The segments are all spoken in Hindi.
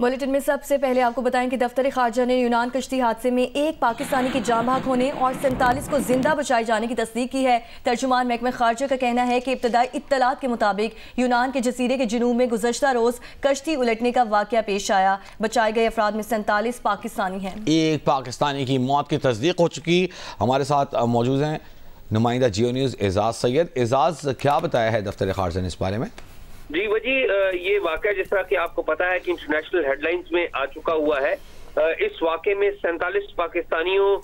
बुलेटिन में सबसे पहले आपको बताएं कि दफ्तर खारजा ने यूनान कश्ती हादसे में एक पाकिस्तानी की जान बहक होने और 47 को जिंदा बचाए जाने की तस्दीक की है। तर्जुमान महकमा खारजा का कहना है कि इब्तदाई इत्तलात के मुताबिक यूनान के जजीरे के जुनूब में गुज़श्ता रोज कश्ती उलटने का वाक़या पेश आया। बचाए गए अफराद में 47 पाकिस्तानी हैं। एक पाकिस्तानी की मौत की तस्दीक हो चुकी। हमारे साथ मौजूद हैं नुमाइंदा जियो न्यूज़ एजाज सैयद। एजाज, क्या बताया है दफ्तर खारजा ने इस बारे में? जी वजी, ये वाक़या जिस तरह कि आपको पता है कि इंटरनेशनल हेडलाइंस में आ चुका हुआ है। इस वाक़े में 47 पाकिस्तानियों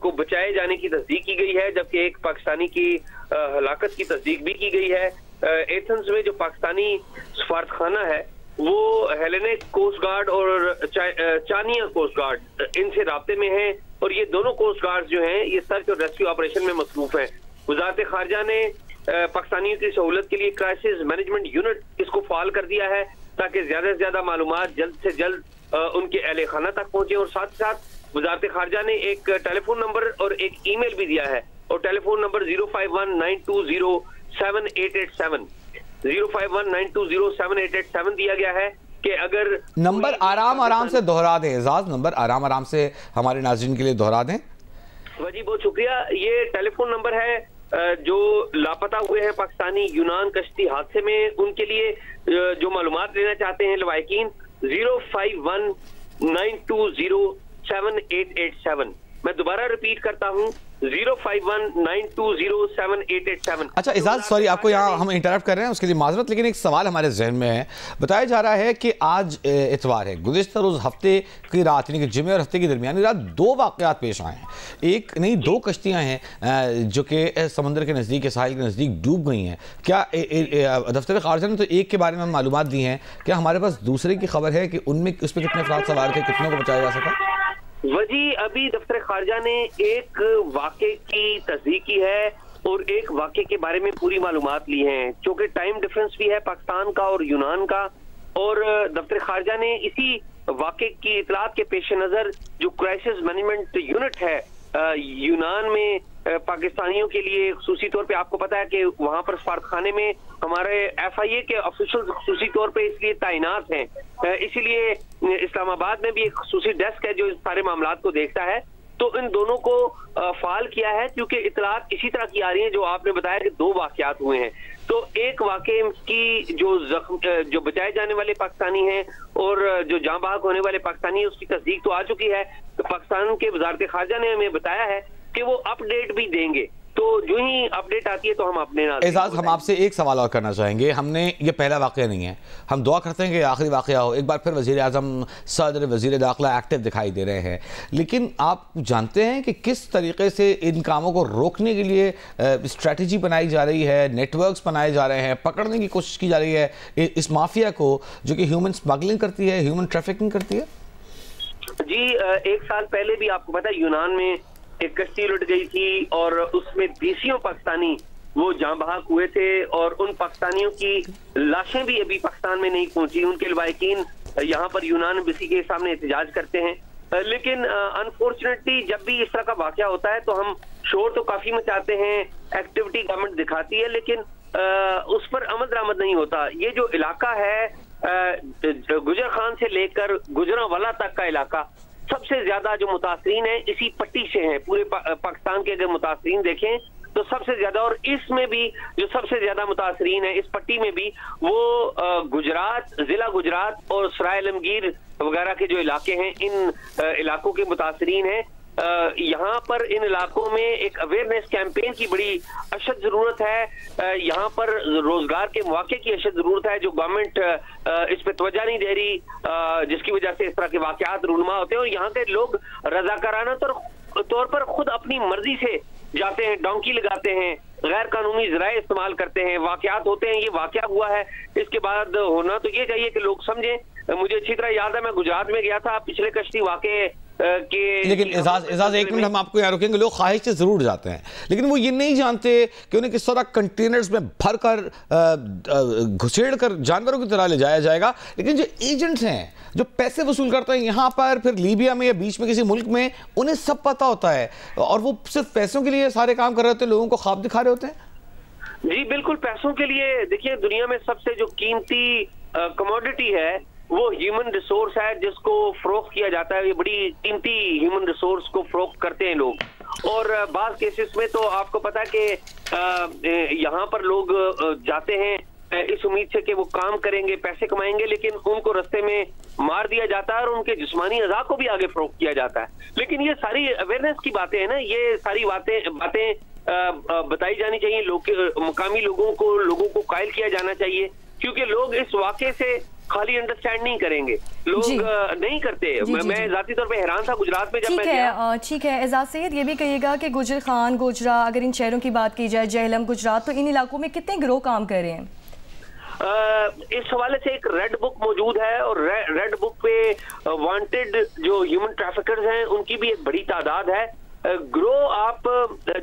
को बचाए जाने की तस्दीक की गई है, जबकि एक पाकिस्तानी की हलाकत की तस्दीक भी की गई है। एथेंस में जो पाकिस्तानी सफारतखाना है वो हेलेनिक कोस्ट गार्ड और चानिया कोस्ट गार्ड इनसे राब्ते में है, और ये दोनों कोस्ट गार्ड जो हैं ये सर्च और रेस्क्यू ऑपरेशन में मसरूफ हैं। वजारत खारजा ने पाकिस्तानियों की सहूलत के लिए क्राइसिस मैनेजमेंट यूनिट इसको फाल कर दिया है, ताकि ज्यादा से ज्यादा मालूमात जल्द से जल्द उनके अहले खाना तक पहुंचे। और साथ ही साथ वजारत खारजा ने एक टेलीफोन नंबर और एक ईमेल भी दिया है, और टेलीफोन नंबर 05192078887 05192078887 दिया गया है कि अगर नंबर आराम से दोहरा दें एजाज, नंबर आराम से हमारे नाज़रीन के लिए दोहरा दें। वजी बहुत शुक्रिया। ये टेलीफोन नंबर है जो लापता हुए हैं पाकिस्तानी यूनान कश्ती हादसे में, उनके लिए जो मालूमात लेना चाहते हैं लवाहिकीन 05192078887। मैं दोबारा रिपीट करता हूं 05192078887। अच्छा एजाज, सॉरी आपको यहाँ हम इंटरप्ट कर रहे हैं, उसके लिए माजरत, लेकिन एक सवाल हमारे जहन में है। बताया जा रहा है कि आज इतवार है, गुज़िश्ता रोज़ हफ्ते की रात यानी कि जुमे और हफ्ते की दरमियानी रात दो वाक़यात पेश आए हैं। एक नहीं, दो कश्तियाँ हैं जो कि समंदर के नज़दीक, साहिल के नज़दीक डूब गई हैं। क्या दफ्तर खारजा ने तो एक के बारे में मालूमात दी हैं, क्या हमारे पास दूसरे की खबर है कि उनमें उस पर कितने अफराद सवार थे, कितनों को बचाया जा सका? वजी, अभी दफ्तर खारजा ने एक वाक़े की तस्दीक की है और एक वाक़े के बारे में पूरी मालूमात ली हैं, चूँकि टाइम डिफरेंस भी है पाकिस्तान का और यूनान का। और दफ्तर खारजा ने इसी वाक़े की इतलात के पेश नज़र जो क्राइसिस मैनेजमेंट यूनिट है यूनान में पाकिस्तानियों के लिए, खुसूसी तौर पे आपको पता है कि वहां पर सफारतखाने में हमारे FIA के ऑफिशियल खुसूसी तौर पे इसलिए तैनात हैं, इसीलिए इस्लामाबाद में भी एक खुसूसी डेस्क है जो इस सारे मामलात को देखता है। तो इन दोनों को फाल किया है, क्योंकि इतलात इसी तरह की आ रही है जो आपने बताया कि दो वाक़यात हुए हैं। तो एक वाक़े की जो बचाए जाने वाले पाकिस्तानी हैं और जो जाँ बहक होने वाले पाकिस्तानी हैं उसकी तस्दीक तो आ चुकी है। तो पाकिस्तान के वजारत खारजा ने हमें बताया है कि वो अपडेट भी देंगे, तो जो ही अपडेट आती है तो हम अपने एजाज, हम आपसे एक सवाल और करना चाहेंगे। हमने ये पहला वाक़या नहीं है, हम दुआ करते हैं कि आखिरी वाक़या हो। एक बार फिर वज़ीर आज़म, सदर, वज़ीर दाखिला एक्टिव दिखाई दे रहे हैं, लेकिन आप जानते हैं कि किस तरीके से इन कामों को रोकने के लिए स्ट्रैटेजी बनाई जा रही है, नेटवर्क्स बनाए जा रहे हैं, पकड़ने की कोशिश की जा रही है इस माफिया को जो कि ह्यूमन स्मगलिंग करती है, ह्यूमन ट्रैफिकिंग करती है? जी, एक साल पहले भी आपको पता है यूनान में एक कश्ती उलट गई थी और उसमें 20 पाकिस्तानी वो जाँ बहक हुए थे, और उन पाकिस्तानियों की लाशें भी अभी पाकिस्तान में नहीं पहुंची। उनके लवाहिकीन यहाँ पर यूनान एम्बेसी के सामने एहतजाज करते हैं, लेकिन अनफॉर्चुनेटली जब भी इस तरह का वाक़या होता है तो हम शोर तो काफी मचाते हैं, एक्टिविटी गवर्नमेंट दिखाती है, लेकिन उस पर अमल दरामद नहीं होता। ये जो इलाका है गुजर खान से लेकर गुजरांवाला तक का इलाका, सबसे ज्यादा जो मुतासरीन है इसी पट्टी से हैं। पूरे पाकिस्तान के अगर मुतासरीन देखें तो सबसे ज्यादा, और इसमें भी जो सबसे ज्यादा मुतासरीन है इस पट्टी में भी वो गुजरात, जिला गुजरात और सराय आलमगीर वगैरह के जो इलाके हैं, इन इलाकों के मुतासरीन हैं। यहाँ पर इन इलाकों में एक अवेयरनेस कैंपेन की बड़ी अशद जरूरत है। यहाँ पर रोजगार के मौके की अशद जरूरत है, जो गवर्नमेंट इस पे तवज्जो नहीं दे रही, जिसकी वजह से इस तरह के वाकयात रूनुमा होते हैं। और यहाँ के लोग रजाकाराना तौर पर खुद अपनी मर्जी से जाते हैं, डोंकी लगाते हैं, गैर कानूनी जराए इस्तेमाल करते हैं, वाकयात होते हैं। ये वाकया हुआ है, इसके बाद होना तो ये चाहिए कि लोग समझें। मुझे अच्छी तरह याद है, मैं गुजरात में गया था पिछले कश्ती वाकये के। लेकिन एजाज एक मिनट हम आपको यहाँ रोकेंगे। लोग ख्वाहिश से जरूर जाते हैं, लेकिन वो ये नहीं जानते कि उन्हें किस तरह कंटेनर्स में भर कर घुसेड़ कर जानवरों की तरह ले जाया जाएगा। लेकिन जो एजेंट्स हैं, जो पैसे वसूल करते हैं यहाँ पर, फिर लीबिया में या बीच में किसी मुल्क में, उन्हें सब पता होता है और वो सिर्फ पैसों के लिए सारे काम कर रहे होते हैं, लोगों को ख्वाब दिखा रहे होते हैं। जी बिल्कुल, पैसों के लिए। देखिए, दुनिया में सबसे जो कीमती कमोडिटी है वो ह्यूमन रिसोर्स है जिसको फरोख्त किया जाता है। ये बड़ी कीमती ह्यूमन रिसोर्स को फरोख्त करते हैं लोग। और बाज़ केसेस में तो आपको पता है कि यहाँ पर लोग जाते हैं इस उम्मीद से कि वो काम करेंगे, पैसे कमाएंगे, लेकिन उनको रास्ते में मार दिया जाता है और उनके जिस्मानी अज़ा को भी आगे फरोख्त किया जाता है। लेकिन ये सारी अवेयरनेस की बातें हैं ना, ये सारी बातें बताई जानी चाहिए, मुकामी लोगों को कायल किया जाना चाहिए, क्योंकि लोग इस वाक़े से खाली अंडरस्टैंड नहीं करेंगे, लोग नहीं करते। मैं जाती तौर पे हैरान था गुजरात में जब मैं गया। ठीक है एजाज सैयद, ये भी कहिएगा कि गुजर खान, गोजरा, अगर इन शहरों की बात की जाए, जेहलम, गुजरात, तो इन इलाकों में कितने गिरोह काम कर रहे हैं? इस हवाले से एक रेड बुक मौजूद है और रेड बुक पे वांटेड जो ह्यूमन ट्रैफिकर्स हैं उनकी भी एक बड़ी तादाद है। ग्रोह आप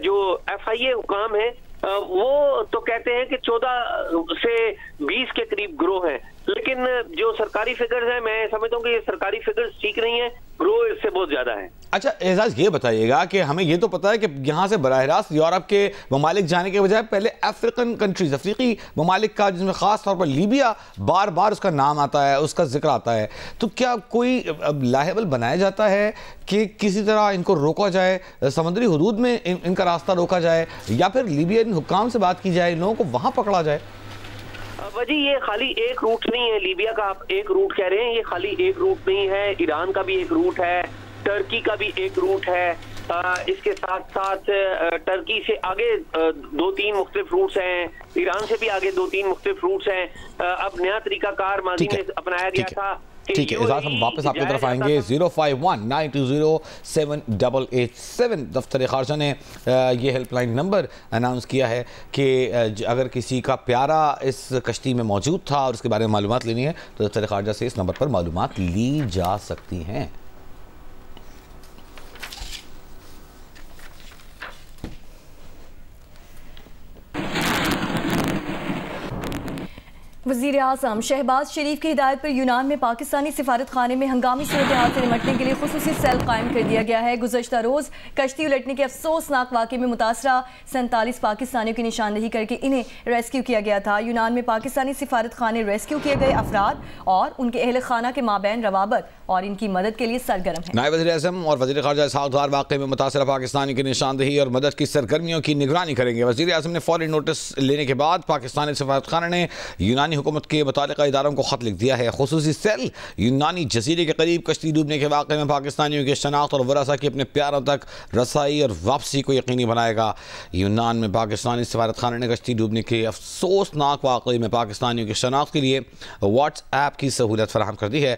जो FIA हुकाम है वो तो कहते हैं कि 14 से 20 के करीब ग्रोह हैं, लेकिन जो सरकारी फिगर्स हैं मैं समझता हूँ कि ये सरकारी फिगर्स ठीक नहीं है, ग्रोह इससे बहुत ज्यादा है। अच्छा एजाज, ये बताइएगा कि हमें ये तो पता है कि यहाँ से बराह रास्त यूरोप के ममालिक जाने के बजाय पहले अफ्रीकन कंट्रीज, अफ्रीकी ममालिक का, जिसमें खास तौर पर लीबिया बार बार उसका नाम आता है, उसका जिक्र आता है, तो क्या कोई लाहेबल बनाया जाता है कि किसी तरह इनको रोका जाए, समुद्री हुदूद में इनका रास्ता रोका जाए, या फिर लीबियन हुक्काम से बात की जाए, लोगों को वहाँ पकड़ा जाए? वजी ये खाली एक रूट नहीं है, लीबिया का आप एक रूट कह रहे हैं, ये खाली एक रूट नहीं है, ईरान का भी एक रूट है, टर्की का भी एक रूट है, इसके साथ साथ टर्की से आगे 2-3 मुख्तलिफ रूट्स हैं, ईरान से भी आगे 2-3 मुख्तलिफ रूट्स हैं। अब नया तरीकाकार माजी में अपनाया गया था। ठीक है एजाज, हम वापस आपकी तरफ आएंगे। 0519207887 दफ्तर खारजा ने ये हेल्पलाइन नंबर अनाउंस किया है कि अगर किसी का प्यारा इस कश्ती में मौजूद था और उसके बारे में मालूमात लेनी है तो दफ्तर खारजा से इस नंबर पर मालूमात ली जा सकती हैं। वज़ीर आज़म शहबाज शरीफ की हिदायत पर यूनान में पाकिस्तानी सिफारत खाने में हंगामी सूरत हाल से निपटने के लिए खुसूसी सेल कायम कर दिया गया है। गुज़श्ता रोज़ कश्ती उलटने के अफसोसनाक वाक़े में मुतासरा 47 पाकिस्तानियों की निशानदेही करके इन्हें रेस्क्यू किया गया था। यूनान में पाकिस्तानी सिफारत खाने रेस्क्यू किए गए अफराद और उनके अहल खाना के माबैन रवाबत और इनकी मदद के लिए सरगर्म है। नायब वज़ीर आज़म और वज़ीर ख़ारजा इसहाक़ डार वाक़े में मुतासरा पाकिस्तानी की निशानदेही और मदद की सरगर्मियों की निगरानी करेंगे। वज़ीर आज़म ने फौरी नोटिस लेने के बाद पाकिस्तानी सिफारत खाना ने यूनानी हुकूमत के मुतालिका इदारों को खत लिख दिया है। खुसूसी सेल यूनानी जजीरे के करीब कश्ती डूबने के वाक़े में पाकिस्तानियों की शनाख्त और वरासा की अपने प्यारों तक रसाई और वापसी को यकीनी बनाएगा। यूनान में पाकिस्तानी सिफारत खाना ने कश्ती डूबने के अफसोसनाक वाक़े में पाकिस्तानियों की शनाख्त के लिए व्हाट्सएप की सहूलत फराहम कर दी है।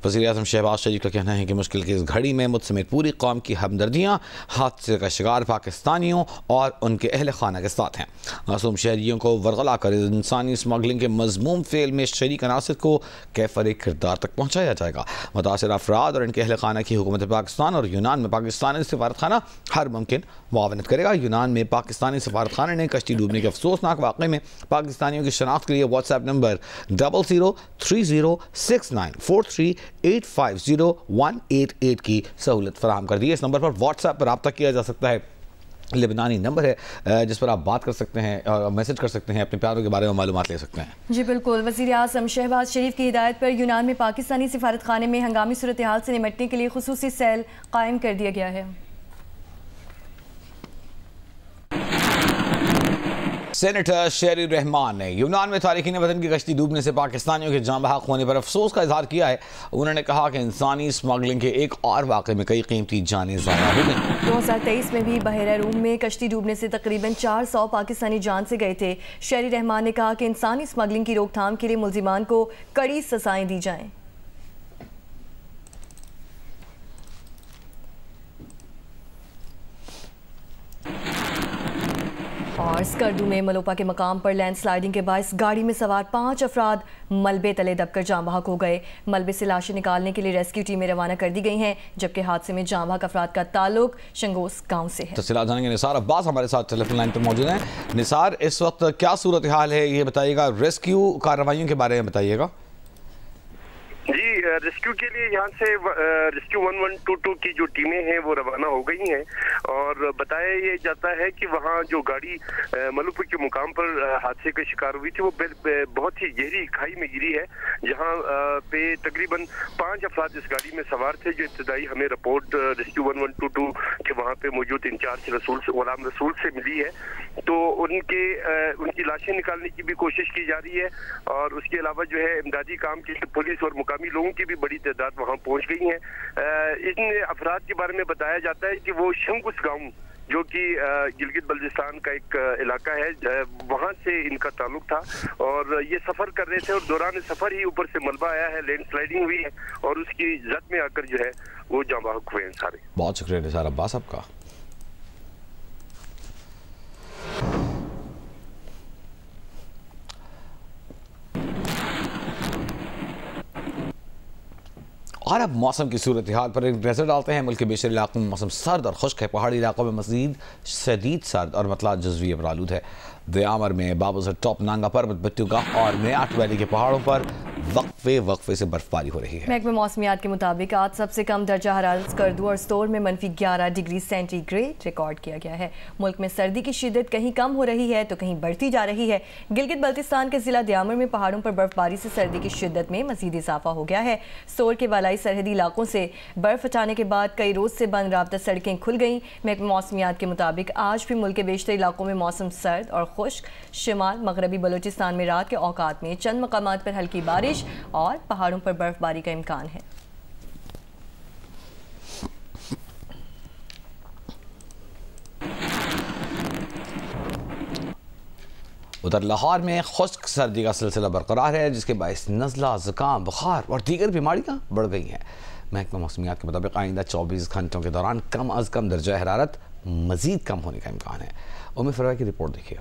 वज़ीर आज़म शहबाज शरीफ का कहना है कि मुश्किल की इस घड़ी में मुझ समेत पूरी कौम की हमदर्दियाँ हादसे का शिकार पाकिस्तानियों और उनके अहल खाना के साथ हैं। मासूम शहरियों को वरगला कर इंसानी स्मगलिंग के मज़मूम फेल में शरीक अनासिर को कैफर किरदार तक पहुँचाया जाएगा। मुतासर अफराद और इनके अहल खाना की हुकूमत पाकिस्तान और यूनान में पाकिस्तानी सिफारत खाना हर मुमकिन मुआवनत करेगा। यूनान में पाकिस्तानी सिफारत खाना ने कश्ती डूबने के अफसोसनाक वाक़े में पाकिस्तानियों की शनाख्त के लिए व्हाट्सएप नंबर 00306943850188 की सहूलत फराहम कर दी है। इस नंबर पर व्हाट्सएप पर रब्ता किया जा सकता है। लेबनानी नंबर है जिस पर आप बात कर सकते हैं और मैसेज कर सकते हैं, अपने प्यारों के बारे में मालूमात ले सकते हैं। जी बिल्कुल। वज़ीर आज़म शहबाज शरीफ की हिदायत पर यूनान में पाकिस्तानी सिफारत खाने में हंगामी सूरत हाल से निपटने के लिए खुसूसी सेल कायम कर दिया गया है। सेनेटर शेरी रहमान ने यूनान में तारिकीन वतन की कश्ती डूबने से पाकिस्तानियों के जाँ बहक होने पर अफसोस का इजहार किया है। उन्होंने कहा कि इंसानी स्मगलिंग के एक और वाक़े में कई कीमती जानें ज़ाया हो गई। 2023 में भी बहरा रूम में कश्ती डूबने से तकरीबन 400 पाकिस्तानी जान से गए थे। शेरी रहमान ने कहा कि इंसानी स्मगलिंग की रोकथाम के लिए मुल्जिमान को कड़ी सज़ाएं दी जाएं। और स्कर्दू में मलोपा के मकाम पर लैंडस्लाइडिंग के बायस गाड़ी में सवार 5 अफराद मलबे तले दबकर जाँ बहक हो गए। मलबे से लाशें निकालने के लिए रेस्क्यू टीमें रवाना कर दी गई हैं, जबकि हादसे में जाँ बहक अफराद का ताल्लुक शंगोस गांव से है। तफसीलात जानेंगे। निसार अब्बास हमारे साथ टेलीफोन लाइन पर मौजूद हैं। निसार, इस वक्त क्या सूरत हाल है ये बताइएगा, रेस्क्यू कार्रवाइयों के बारे में बताइएगा। जी रेस्क्यू के लिए यहाँ से रेस्क्यू 1122 की जो टीमें हैं वो रवाना हो गई हैं और बताया ये जाता है कि वहाँ जो गाड़ी मलुपुर के मुकाम पर हादसे का शिकार हुई थी वो बहुत ही गहरी खाई में गिरी है, जहाँ पे तकरीबन 5 अफराद इस गाड़ी में सवार थे। जो इब्तदाई हमें रिपोर्ट रेस्क्यू 1122 के वहाँ पे मौजूद इंचार्ज गुलाम रसूल से मिली है, तो उनकी लाशें निकालने की भी कोशिश की जा रही है और उसके अलावा जो है इमदादी काम के लिए पुलिस और मुकामी लोगों की भी बड़ी तादाद वहाँ पहुँच गई है। इन अफराद के बारे में बताया जाता है कि वो शंकुस गाँव जो कि गिलगित बल्तिस्तान का एक इलाका है, वहाँ से इनका ताल्लुक था और ये सफर कर रहे थे और दौरान सफर ही ऊपर से मलबा आया है, लैंडस्लाइडिंग हुई है और उसकी जद में आकर जो है वो जाँ बहक हुए हैं सारे। बहुत शुक्रिया निसार अब्बास आपका। और अब मौसम की सूरत हाल पर एक नजर डालते हैं। मुल्क के बेशर इलाकों में मौसम सर्द और खुश्क है। पहाड़ी इलाकों में मज़ीद शदीद सर्द और मतला जज़वी अबरालूद है। दयामर में बाबूसर टॉप नांगा पर्वत बत्तूगाह और मेयाट वैली के पहाड़ों पर वक्फे से बर्फबारी हो रही है। महकमे मौसमियात के मुताबिक आज सबसे कम दर्जा हरारत स्कर्दू और स्टोर में -11 डिग्री सेंटीग्रेड रिकॉर्ड किया गया है। मुल्क में सर्दी की शिद्दत कहीं कम हो रही है तो कहीं बढ़ती जा रही है। गिलगित बल्तिस्तान के जिला दयामर में पहाड़ों पर बर्फबारी से सर्दी की शिद्दत में मजीद इजाफा हो गया है। स्टोर के वालाई सरहदी इलाकों से बर्फ हटाने के बाद कई रोज से बंद राब्ता सड़कें खुल गईं। महकमे मौसमियात के मुताबिक आज भी मुल्क के बेशतर इलाकों में मौसम सर्द और खुश्क। शिमाल मगरबी बलूचिस्तान में रात के औकात में चंद मकामात पर हल्की बारिश और पहाड़ों पर बर्फबारी का इम्कान है। उधर लाहौर में खुश्क सर्दी का सिलसिला बरकरार है, जिसके बायस नज़ला, ज़ुकाम, बुखार और दीगर बीमारियां बढ़ गई हैं। महकमा मौसमियात के मुताबिक आइंदा 24 घंटों के दौरान कम अज़ कम दर्जा हरारत मजीद कम होने का इम्कान है। उम्मीद फरवा की रिपोर्ट देखिए।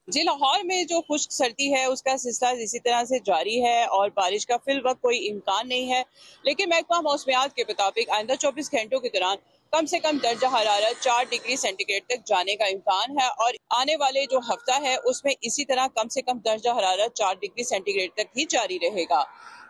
जी, लाहौर में जो खुश्क सर्दी है उसका सिलसिला इसी तरह से जारी है और बारिश का फिल वक्त कोई इम्कान नहीं है, लेकिन महकमा मौसमियात के मुताबिक आइंदा 24 घंटों के दौरान कम से कम दर्जा हरारत 4 डिग्री सेंटीग्रेड तक जाने का इम्कान है और आने वाले जो हफ्ता है उसमें इसी तरह कम से कम दर्जा हरारत 4 डिग्री सेंटीग्रेड तक ही जारी रहेगा।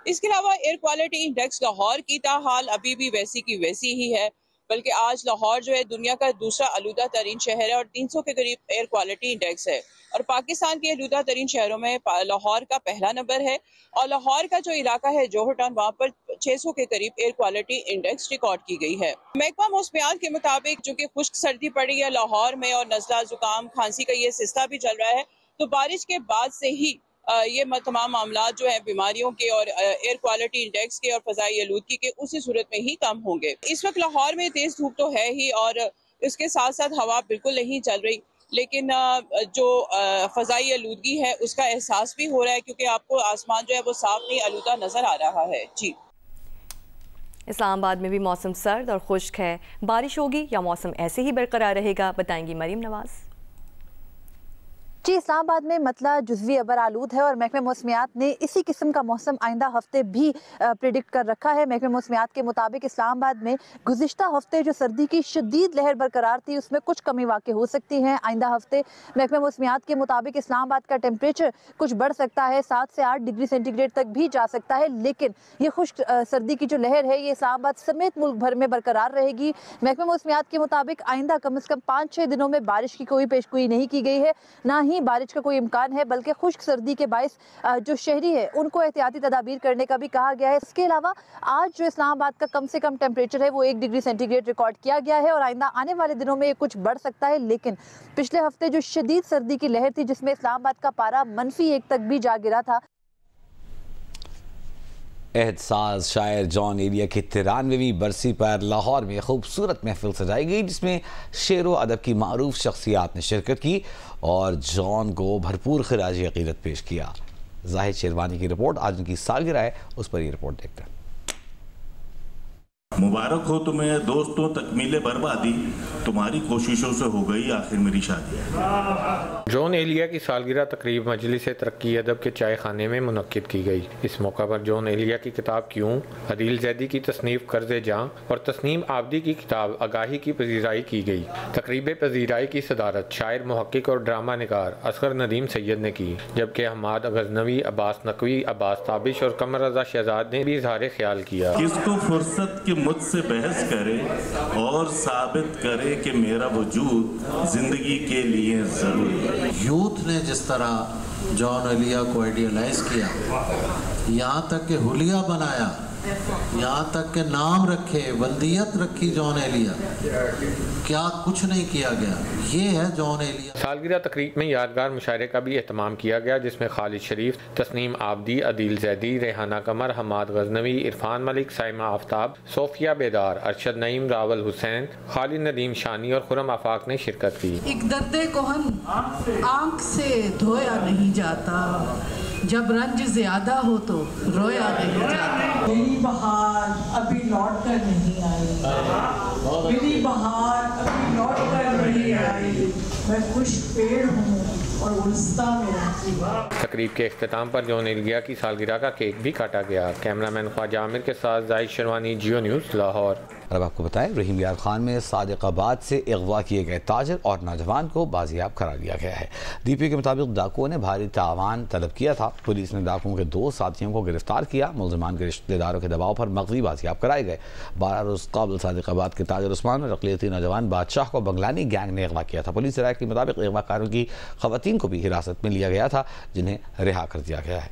इसके अलावा एयर क्वालिटी इंडेक्स लाहौर की ताहाल अभी भी वैसी की वैसी ही है, बल्कि आज लाहौर जो है दुनिया का दूसरा आलूदा तरीन शहर है और 300 के करीब एयर क्वालिटी इंडेक्स है और पाकिस्तान के आलूदा तरीन शहरों में लाहौर का पहला नंबर है और लाहौर का जो इलाका है जोहर टाउन, वहाँ पर 600 के करीब एयर क्वालिटी इंडेक्स रिकॉर्ड की गई है। महकमा मौसमियात के मुताबिक जो कि खुश्क सर्दी पड़ी है लाहौर में और नज़ला, जुकाम, खांसी का ये सिलसिला भी चल रहा है, तो बारिश के बाद से ही ये तमाम मामला जो है बीमारियों के और एयर क्वालिटी इंडेक्स के और फजाई आलूदगी के उसी सूरत में ही कम होंगे। इस वक्त लाहौर में तेज धूप तो है ही और इसके साथ साथ हवा बिल्कुल नहीं चल रही, लेकिन जो फजाई आलूदगी है उसका एहसास भी हो रहा है क्योंकि आपको आसमान जो है वो साफ नहीं आलूदा नजर आ रहा है। जी, इस्लामाबाद में भी मौसम सर्द और खुश्क है। बारिश होगी या मौसम ऐसे ही बरकरार रहेगा, बताएंगी मरीम नवाज। जी, इस्लामाबाद में मतला जुज़वी अबर आलूद है और महकमे मौसमियात ने इसी किस्म का मौसम आइंदा हफ्ते भी प्रिडिक्ट कर रखा है। महकमे मौसमियात के मुताबिक इस्लामाबाद में गुज़िश्ता हफ्ते जो सर्दी की शदीद लहर बरकरार थी उसमें कुछ कमी वाक़ई हो सकती है। आइंदा हफ्ते महकमे मौसमियात के मुताबिक इस्लामाबाद का टेम्परेचर कुछ बढ़ सकता है, 7 से 8 डिग्री सेंटीग्रेड तक भी जा सकता है, लेकिन ये खुश्क सर्दी की जो लहर है ये इस्लामाबाद समेत मुल्क भर में बरकरार रहेगी। महकमे मौसमियात के मुताबिक आइंदा कम से कम 5-6 दिनों में बारिश की कोई पेशगोई नहीं की गई है, ना ही बारिश का कोई इम्कान है, बल्कि खुश्क सर्दी के बायस जो शहरी है उनको एहतियाती तदाबीर करने का भी कहा गया है। इसके अलावा आज जो इस्लामाबाद का कम से कम टेम्परेचर है वो 1 डिग्री सेंटीग्रेड रिकॉर्ड किया गया है और आइंदा आने वाले दिनों में ये कुछ बढ़ सकता है, लेकिन पिछले हफ्ते जो शदीद सर्दी की लहर थी जिसमें इस्लामाबाद का पारा -1 तक भी जा गिरा था। एहतसास शायर जॉन एरिया की 93वीं बरसी पर लाहौर में खूबसूरत महफिल सजाई गई, जिसमें शेर व अदब की मारूफ शख्सियात ने शिरकत की और जॉन को भरपूर खिराज अकीदत पेश किया। जाहिद शेरवानी की रिपोर्ट, आज उनकी सालगिरह है, उस पर ये रिपोर्ट देखते हैं। मुबारक हो तुम्हें दोस्तों, तकमीले बर्बादी तुम्हारी कोशिशों से हो गई आखिर मेरी शादी। जॉन एलिया की सालगिरह तकरीब मजलिस तरक्की अदब के चाय खाने में मुनक्किद की गई। इस मौका पर जॉन एलिया की किताब क्यों, अदील जैदी की तसनीफ कर्ज़े जां और तस्नीम आबदी की किताब आगाही की पजीराई की गई। तकरीब पजीराई की सदारत शायर, मुहक्किक और ड्रामा निगार असगर नदीम सैयद ने की, जबकि हमाद गजनवी, अब्बास नकवी, अब्बास ताबिश और कमर रजा शहजाद ने भी इजहार ख्याल किया। किसको फुर्सत के मुझसे बहस करे और साबित करे कि मेरा वजूद जिंदगी के लिए जरूरी है। यूथ ने जिस तरह जॉन एलिया को आइडियलाइज किया, यहाँ तक कि हुलिया बनाया, यहाँ तक के नाम रखे, वल्दियत रखी जॉन एलिया, क्या कुछ नहीं किया गया। ये है जॉन एलिया। सालगिरह तकरीब में यादगार मुशायरे का भी एहतमाम किया गया, जिसमें खालिद शरीफ, तस्नीम आबदी, अदील जैदी, रेहाना कमर, हमाद गजनवी, इरफान मलिक, साइमा आफ्ताब, सोफिया बेदार, अरशद नईम, रावल हुसैन, खालिद नदीम शानी और खुरम आफाक ने शिरकत की। एक दर्दे कोहन आंख से धोया नहीं जाता, जब रंज ज्यादा हो तो रोया नहीं जाता। मेरी बहार अभी लौट कर नहीं आई, मेरी बहार अभी लौट कर नहीं आई, मैं खुश पेड़ हूँ और उलझता में रहती हूँ। तकरीब के इख्तिताम पर जॉन एलिया की सालगिरह का केक भी काटा गया। कैमरामैन ख्वाजा आमिर के साथ जाहिद शेरवानी, जियो न्यूज़, लाहौर। अब आपको बताएं, रहीम यार खान में सादिकाबाद से अगवा किए गए ताजिर और नौजवान को बाजियाब करार दिया गया है। डीपी के मुताबिक डाकुओं ने भारी तावान तलब किया था। पुलिस ने डाकुओं के 2 साथियों को गिरफ्तार किया। मुलजमान के रिश्तेदारों के दबाव पर मगज़ी बाजियाब कराए गए। 12 रोज़ कबल सादिकाबाद के ताजिर उस्मान और अक़लियती नौजवान बादशाह को बंगलानी गैंग ने अगवा किया था। पुलिस राय के मुताबिक अगवाकारों की ख़वातीन को भी हिरासत में लिया गया था, जिन्हें रिहा कर दिया गया है।